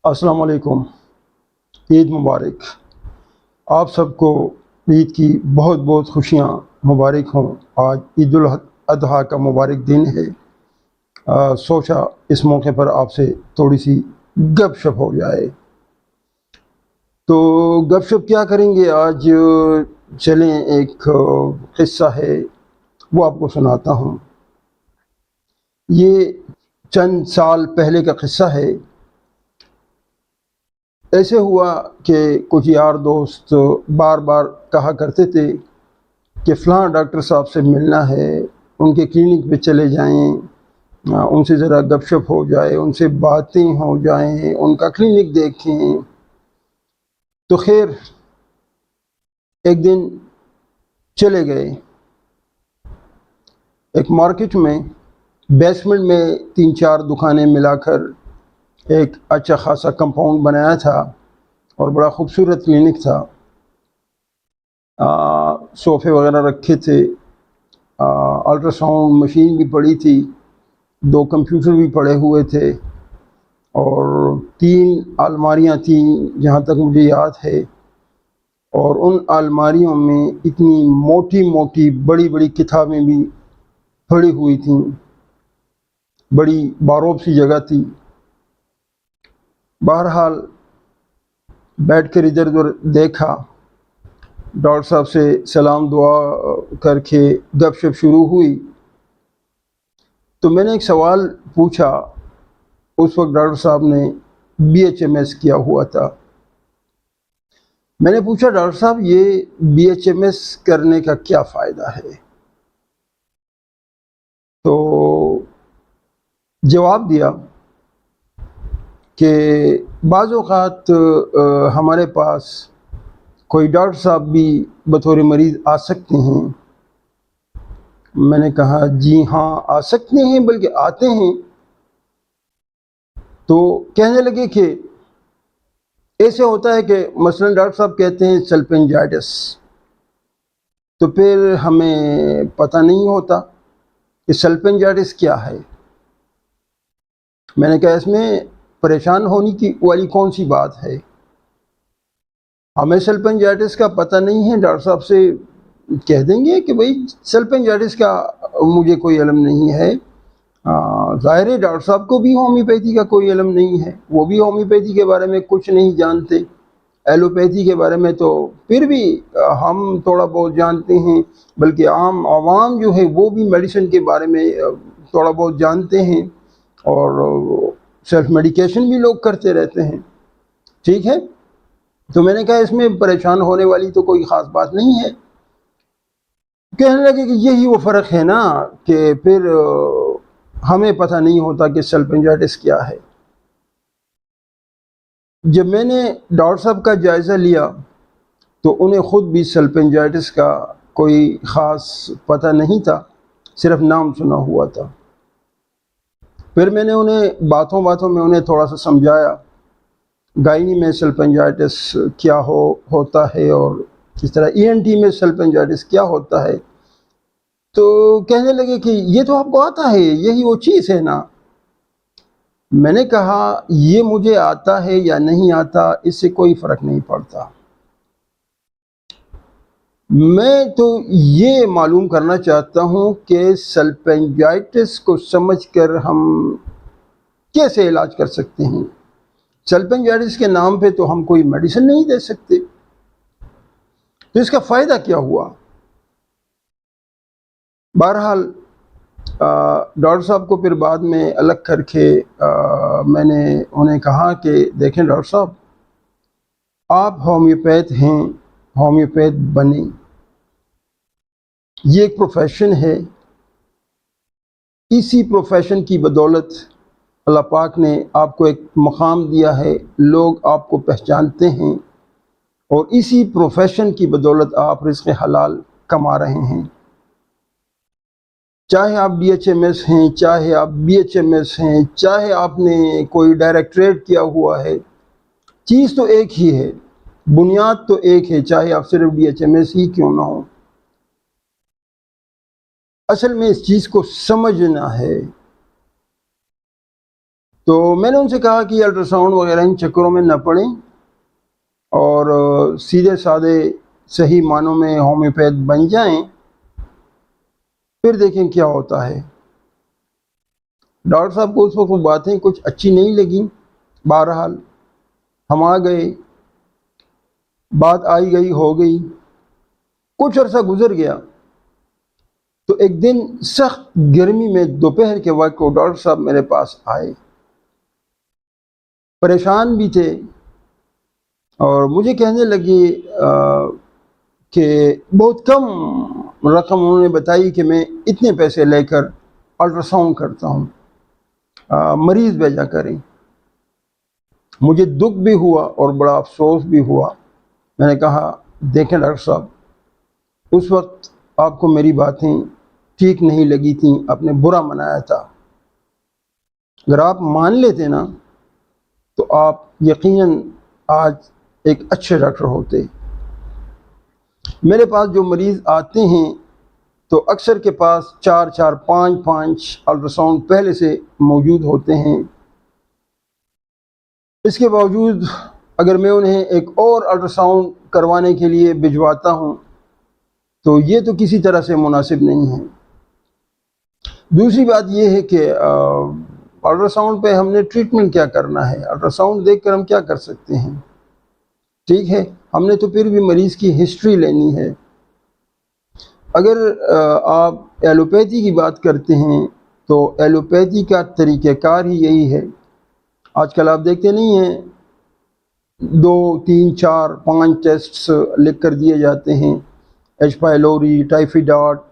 السلام علیکم، عید مبارک۔ آپ سب کو عید کی بہت بہت خوشیاں مبارک ہوں۔ آج عید الاضحیٰ کا مبارک دن ہے۔ سوچا اس موقع پر آپ سے تھوڑی سی گپ شپ ہو جائے۔ تو گپ شپ کیا کریں گے آج؟ چلیں ایک قصہ ہے وہ آپ کو سناتا ہوں۔ یہ چند سال پہلے کا قصہ ہے۔ ایسے ہوا کہ کچھ یار دوست بار بار کہا کرتے تھے کہ فلاں ڈاکٹر صاحب سے ملنا ہے، ان کے کلینک پہ چلے جائیں، ان سے ذرا گپ شپ ہو جائے، ان سے باتیں ہو جائیں، ان کا کلینک دیکھیں۔ تو خیر ایک دن چلے گئے۔ ایک مارکیٹ میں بیسمنٹ میں 3-4 دکانیں ملا کر ایک اچھا خاصا کمپاؤنڈ بنایا تھا اور بڑا خوبصورت کلینک تھا۔ صوفے وغیرہ رکھے تھے، الٹرا ساؤنڈ مشین بھی پڑی تھی، 2 کمپیوٹر بھی پڑے ہوئے تھے اور 3 الماریاں تھیں جہاں تک مجھے یاد ہے۔ اور ان الماریوں میں اتنی موٹی موٹی بڑی بڑی کتابیں بھی پڑی ہوئی تھیں، بڑی باروب سی جگہ تھی۔ بہرحال بیٹھ کر ادھر ادھر دیکھا، ڈاکٹر صاحب سے سلام دعا کر کے گپ شپ شروع ہوئی۔ تو میں نے ایک سوال پوچھا۔ اس وقت ڈاکٹر صاحب نے BHMS کیا ہوا تھا۔ میں نے پوچھا ڈاکٹر صاحب یہ BHMS کرنے کا کیا فائدہ ہے؟ تو جواب دیا کہ بعض اوقات ہمارے پاس کوئی ڈاکٹر صاحب بھی بطور مریض آ سکتے ہیں۔ میں نے کہا جی ہاں آ سکتے ہیں، بلکہ آتے ہیں۔ تو کہنے لگے کہ ایسے ہوتا ہے کہ مثلا ڈاکٹر صاحب کہتے ہیں سلپنجائٹس، تو پھر ہمیں پتہ نہیں ہوتا کہ سلپنجائٹس کیا ہے۔ میں نے کہا اس میں پریشان ہونے کی والی کون سی بات ہے؟ ہمیں سلپنجائٹس کا پتہ نہیں ہے، ڈاکٹر صاحب سے کہہ دیں گے کہ بھئی سلپنجائٹس کا مجھے کوئی علم نہیں ہے۔ ظاہر ہے ڈاکٹر صاحب کو بھی ہومیوپیتھی کا کوئی علم نہیں ہے، وہ بھی ہومیوپیتھی کے بارے میں کچھ نہیں جانتے۔ ایلوپیتھی کے بارے میں تو پھر بھی ہم تھوڑا بہت جانتے ہیں، بلکہ عام عوام جو ہے وہ بھی میڈیسن کے بارے میں تھوڑا بہت جانتے ہیں، اور سیلف میڈیکیشن بھی لوگ کرتے رہتے ہیں۔ ٹھیک ہے، تو میں نے کہا اس میں پریشان ہونے والی تو کوئی خاص بات نہیں ہے۔ کہنے لگے کہ یہی وہ فرق ہے نا کہ پھر ہمیں پتہ نہیں ہوتا کہ سلپنجائٹس کیا ہے۔ جب میں نے ڈاکٹر صاحب کا جائزہ لیا تو انہیں خود بھی سلپنجائٹس کا کوئی خاص پتہ نہیں تھا، صرف نام سنا ہوا تھا۔ پھر میں نے انہیں باتوں میں انہیں تھوڑا سا سمجھایا گائنی میں سلپنجائٹس کیا ہوتا ہے اور اس طرح ENT میں سلپنجائٹس کیا ہوتا ہے۔ تو کہنے لگے کہ یہ تو آپ کو آتا ہے، یہی وہ چیز ہے نا۔ میں نے کہا یہ مجھے آتا ہے یا نہیں آتا اس سے کوئی فرق نہیں پڑتا، میں تو یہ معلوم کرنا چاہتا ہوں کہ سلپنجائٹس کو سمجھ کر ہم کیسے علاج کر سکتے ہیں۔ سلپنجائٹس کے نام پہ تو ہم کوئی میڈیسن نہیں دے سکتے، تو اس کا فائدہ کیا ہوا؟ بہرحال ڈاکٹر صاحب کو پھر بعد میں الگ کر کے میں نے انہیں کہا کہ دیکھیں ڈاکٹر صاحب، آپ ہومیوپیتھ ہیں، ہومیوپیتھ بنیں، یہ ایک پروفیشن ہے۔ اسی پروفیشن کی بدولت اللہ پاک نے آپ کو ایک مقام دیا ہے، لوگ آپ کو پہچانتے ہیں، اور اسی پروفیشن کی بدولت آپ رزق حلال کما رہے ہیں۔ چاہے آپ BHMS ہیں، چاہے آپ BHMS ہیں، چاہے آپ نے کوئی ڈائریکٹریٹ کیا ہوا ہے، چیز تو ایک ہی ہے، بنیاد تو ایک ہے، چاہے آپ صرف BHMS ہی کیوں نہ ہو۔ اصل میں اس چیز کو سمجھنا ہے۔ تو میں نے ان سے کہا کہ الٹراساؤنڈ وغیرہ ان چکروں میں نہ پڑیں اور سیدھے سادے صحیح معنوں میں ہومیوپیتھ بن جائیں، پھر دیکھیں کیا ہوتا ہے۔ ڈاکٹر صاحب کو اس وقت وہ باتیں کچھ اچھی نہیں لگیں، بہرحال ہم آ گئے، بات آئی گئی ہو گئی، کچھ عرصہ گزر گیا تو ایک دن سخت گرمی میں دوپہر کے وقت وہ ڈاکٹر صاحب میرے پاس آئے، پریشان بھی تھے اور مجھے کہنے لگے کہ بہت کم رقم انہوں نے بتائی کہ میں اتنے پیسے لے کر الٹراساؤنڈ کرتا ہوں، مریض بھیجا کریں۔ مجھے دکھ بھی ہوا اور بڑا افسوس بھی ہوا۔ میں نے کہا دیکھیں ڈاکٹر صاحب، اس وقت آپ کو میری باتیں ٹھیک نہیں لگی تھیں، آپ نے برا منایا تھا، اگر آپ مان لیتے نا تو آپ یقیناً آج ایک اچھے ڈاکٹر ہوتے۔ میرے پاس جو مریض آتے ہیں تو اکثر کے پاس 4 5 الٹراساؤنڈ پہلے سے موجود ہوتے ہیں، اس کے باوجود اگر میں انہیں ایک اور الٹراساؤنڈ کروانے کے لیے بھجواتا ہوں تو یہ تو کسی طرح سے مناسب نہیں ہے۔ دوسری بات یہ ہے کہ الٹراساؤنڈ پہ ہم نے ٹریٹمنٹ کیا کرنا ہے، الٹراساؤنڈ دیکھ کر ہم کیا کر سکتے ہیں؟ ٹھیک ہے، ہم نے تو پھر بھی مریض کی ہسٹری لینی ہے۔ اگر آپ ایلوپیتھی کی بات کرتے ہیں تو ایلوپیتھی کا طریقہ کار ہی یہی ہے۔ آج کل آپ دیکھتے نہیں ہیں 2 3 4 5 ٹیسٹس لکھ کر دیے جاتے ہیں، ایچ پائلوری، ٹائفیڈاٹ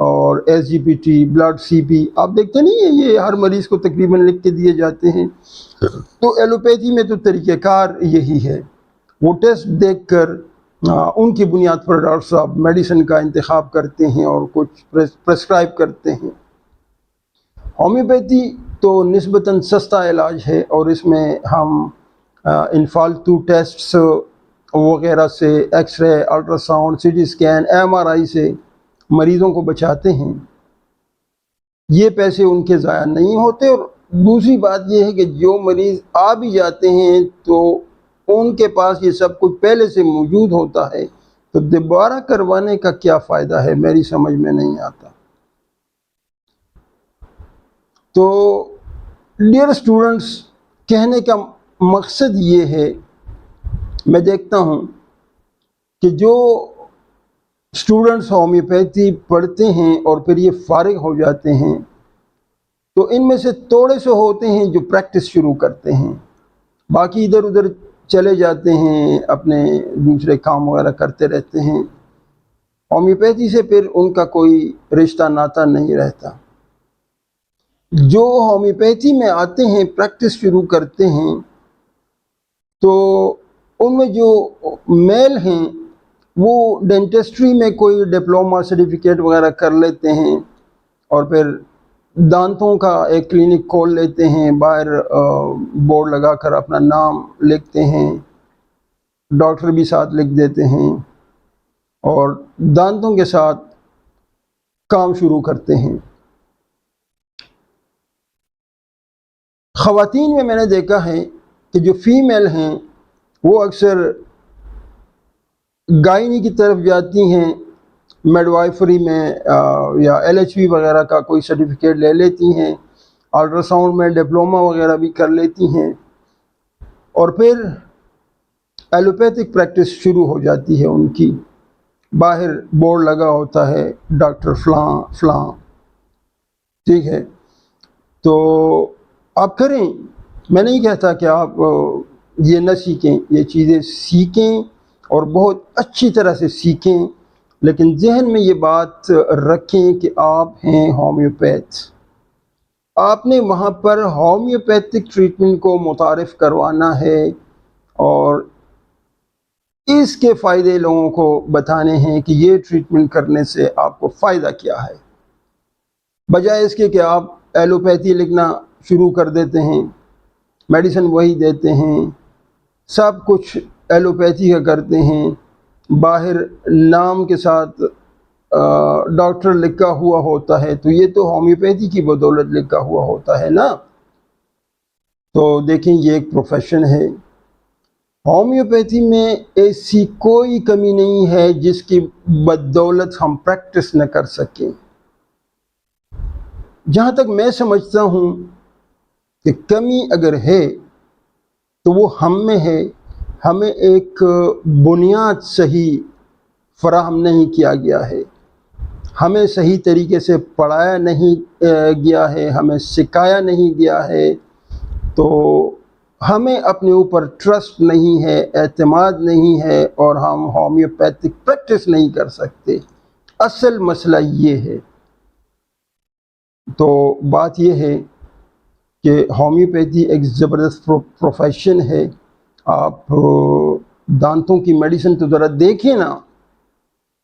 اور S G P T, blood C P, آپ دیکھتے نہیں ہیں یہ ہر مریض کو تقریباً لکھ کے دیے جاتے ہیں۔ تو ایلوپیتھی میں تو طریقہ کار یہی ہے، وہ ٹیسٹ دیکھ کر ان کی بنیاد پر ڈاکٹر صاحب میڈیسن کا انتخاب کرتے ہیں اور کچھ پرسکرائب کرتے ہیں۔ ہومیوپیتھی تو نسبتاً سستا علاج ہے اور اس میں ہم ان فالتو ٹیسٹس وغیرہ سے، X ray, ultrasound, C T scan, M R I سے مریضوں کو بچاتے ہیں، یہ پیسے ان کے ضائع نہیں ہوتے۔ اور دوسری بات یہ ہے کہ جو مریض آ بھی جاتے ہیں تو ان کے پاس یہ سب کچھ پہلے سے موجود ہوتا ہے، تو دوبارہ کروانے کا کیا فائدہ ہے، میری سمجھ میں نہیں آتا۔ تو ڈیئر اسٹوڈنٹس، کہنے کا مقصد یہ ہے، میں دیکھتا ہوں کہ جو اسٹوڈنٹس ہومیوپیتھی پڑھتے ہیں اور پھر یہ فارغ ہو جاتے ہیں تو ان میں سے تھوڑے سے ہوتے ہیں جو پریکٹس شروع کرتے ہیں، باقی ادھر ادھر چلے جاتے ہیں، اپنے دوسرے کام وغیرہ کرتے رہتے ہیں، ہومیوپیتھی سے پھر ان کا کوئی رشتہ ناتا نہیں رہتا۔ جو ہومیوپیتھی میں آتے ہیں، پریکٹس شروع کرتے ہیں، تو ان میں جو میل ہیں وہ ڈینٹسٹری میں کوئی ڈپلوما سرٹیفکیٹ وغیرہ کر لیتے ہیں اور پھر دانتوں کا ایک کلینک کھول لیتے ہیں، باہر بورڈ لگا کر اپنا نام لکھتے ہیں، ڈاکٹر بھی ساتھ لکھ دیتے ہیں اور دانتوں کے ساتھ کام شروع کرتے ہیں۔ خواتین میں نے دیکھا ہے کہ جو فیمیل ہیں وہ اکثر گائنی کی طرف جاتی ہیں، میڈ وائفری میں یا ایل ایچ وی وغیرہ کا کوئی سرٹیفکیٹ لے لیتی ہیں، الٹراساؤنڈ میں ڈپلوما وغیرہ بھی کر لیتی ہیں اور پھر ایلوپیتھک پریکٹس شروع ہو جاتی ہے ان کی، باہر بورڈ لگا ہوتا ہے ڈاکٹر فلاں فلاں، ٹھیک ہے۔ تو آپ کریں، میں نہیں کہتا کہ آپ یہ نہ سیکھیں، یہ چیزیں سیکھیں اور بہت اچھی طرح سے سیکھیں، لیکن ذہن میں یہ بات رکھیں کہ آپ ہیں ہومیوپیتھ، آپ نے وہاں پر ہومیوپیتھک ٹریٹمنٹ کو متعارف کروانا ہے اور اس کے فائدے لوگوں کو بتانے ہیں کہ یہ ٹریٹمنٹ کرنے سے آپ کو فائدہ کیا ہے، بجائے اس کے کہ آپ ایلوپیتھی لکھنا شروع کر دیتے ہیں، میڈیسن وہی دیتے ہیں، سب کچھ ایلوپیتھی کا کرتے ہیں، باہر نام کے ساتھ ڈاکٹر لکھا ہوا ہوتا ہے، تو یہ تو ہومیوپیتھی کی بدولت لکھا ہوا ہوتا ہے نا۔ تو دیکھیں یہ ایک پروفیشن ہے. ہومیوپیتھی میں ایسی کوئی کمی نہیں ہے جس کی بدولت ہم پریکٹس نہ کر سکیں. جہاں تک میں سمجھتا ہوں کہ کمی اگر ہے تو وہ ہم میں ہے. ہمیں ایک بنیاد صحیح فراہم نہیں کیا گیا ہے، ہمیں صحیح طریقے سے پڑھایا نہیں گیا ہے، ہمیں سکھایا نہیں گیا ہے. تو ہمیں اپنے اوپر ٹرسٹ نہیں ہے، اعتماد نہیں ہے، اور ہم ہومیوپیتھک پریکٹس نہیں کر سکتے. اصل مسئلہ یہ ہے. تو بات یہ ہے کہ ہومیوپیتھی ایک زبردست پروفیشن ہے. آپ دانتوں کی میڈیسن تو ذرا دیکھیں نا،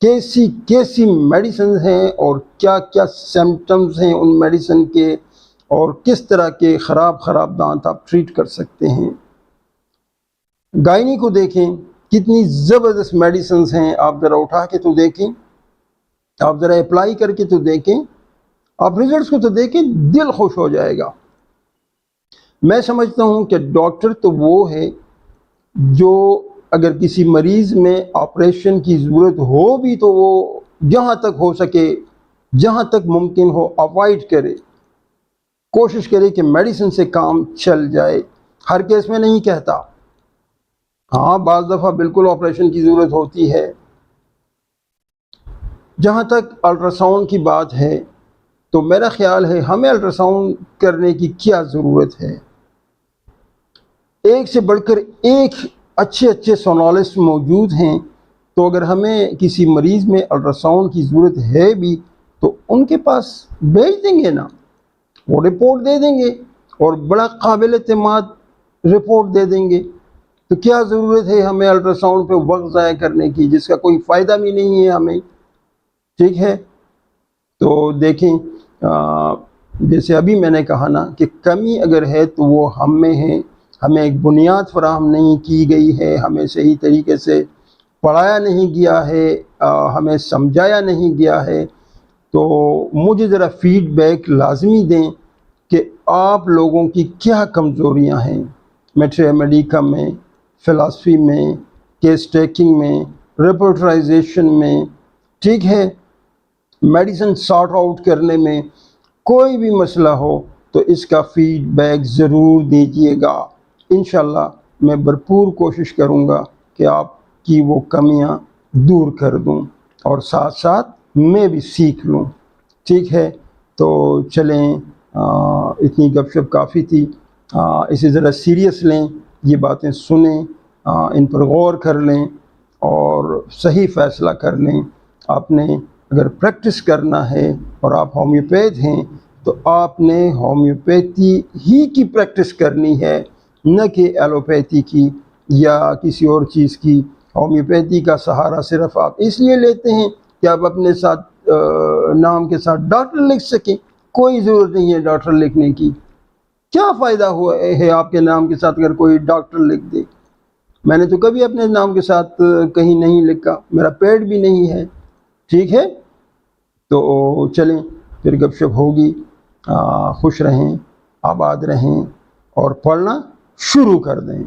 کیسی کیسی میڈیسن ہیں اور کیا کیا سمپٹمز ہیں ان میڈیسن کے، اور کس طرح کے خراب دانت آپ ٹریٹ کر سکتے ہیں. گائنی کو دیکھیں، کتنی زبردست میڈیسنز ہیں. آپ ذرا اٹھا کے تو دیکھیں، آپ ذرا اپلائی کر کے تو دیکھیں، آپ ریزلٹس کو تو دیکھیں، دل خوش ہو جائے گا. میں سمجھتا ہوں کہ ڈاکٹر تو وہ ہے جو اگر کسی مریض میں آپریشن کی ضرورت ہو بھی تو وہ جہاں تک ہو سکے، جہاں تک ممکن ہو اوائڈ کرے، کوشش کرے کہ میڈیسن سے کام چل جائے. ہر کیس میں نہیں کہتا، ہاں بعض دفعہ بالکل آپریشن کی ضرورت ہوتی ہے. جہاں تک الٹراساؤنڈ کی بات ہے تو میرا خیال ہے ہمیں الٹراساؤنڈ کرنے کی کیا ضرورت ہے. ایک سے بڑھ کر ایک اچھے سونالسٹ موجود ہیں. تو اگر ہمیں کسی مریض میں الٹراساؤنڈ کی ضرورت ہے بھی تو ان کے پاس بھیج دیں گے نا، وہ رپورٹ دے دیں گے اور بڑا قابل اعتماد رپورٹ دے دیں گے. تو کیا ضرورت ہے ہمیں الٹراساؤنڈ پہ وقت ضائع کرنے کی جس کا کوئی فائدہ بھی نہیں ہے ہمیں. ٹھیک ہے. تو دیکھیں جیسے ابھی میں نے کہا نا کہ کمی اگر ہے تو وہ ہم میں ہے. ہمیں ایک بنیاد فراہم نہیں کی گئی ہے، ہمیں صحیح طریقے سے پڑھایا نہیں گیا ہے، ہمیں سمجھایا نہیں گیا ہے. تو مجھے ذرا فیڈ بیک لازمی دیں کہ آپ لوگوں کی کیا کمزوریاں ہیں میڈیکا میں، فلاسفی میں، کیس ٹیکنگ میں، ریپورٹرائزیشن میں. ٹھیک ہے، میڈیسن سارٹ آؤٹ کرنے میں کوئی بھی مسئلہ ہو تو اس کا فیڈ بیک ضرور دیجیے گا. انشاءاللہ میں بھرپور کوشش کروں گا کہ آپ کی وہ کمیاں دور کر دوں اور ساتھ ساتھ میں بھی سیکھ لوں. ٹھیک ہے. تو چلیں، اتنی گپ شپ کافی تھی. اسے ذرا سیریس لیں، یہ باتیں سنیں، ان پر غور کر لیں اور صحیح فیصلہ کر لیں. آپ نے اگر پریکٹس کرنا ہے اور آپ ہومیوپیتھ ہیں تو آپ نے ہومیوپیتھی ہی کی پریکٹس کرنی ہے، نہ کہ ایلوپیتھی کی یا کسی اور چیز کی. ہومیوپیتھی کا سہارا صرف آپ اس لیے لیتے ہیں کہ آپ اپنے ساتھ نام کے ساتھ ڈاکٹر لکھ سکیں. کوئی ضرورت نہیں ہے ڈاکٹر لکھنے کی. کیا فائدہ ہوا ہے آپ کے نام کے ساتھ اگر کوئی ڈاکٹر لکھ دے؟ میں نے تو کبھی اپنے نام کے ساتھ کہیں نہیں لکھا، میرا پیڈ بھی نہیں ہے. ٹھیک ہے. تو چلیں پھر گپ شپ ہوگی. خوش رہیں، آباد رہیں اور پڑھنا شروع کر دیں.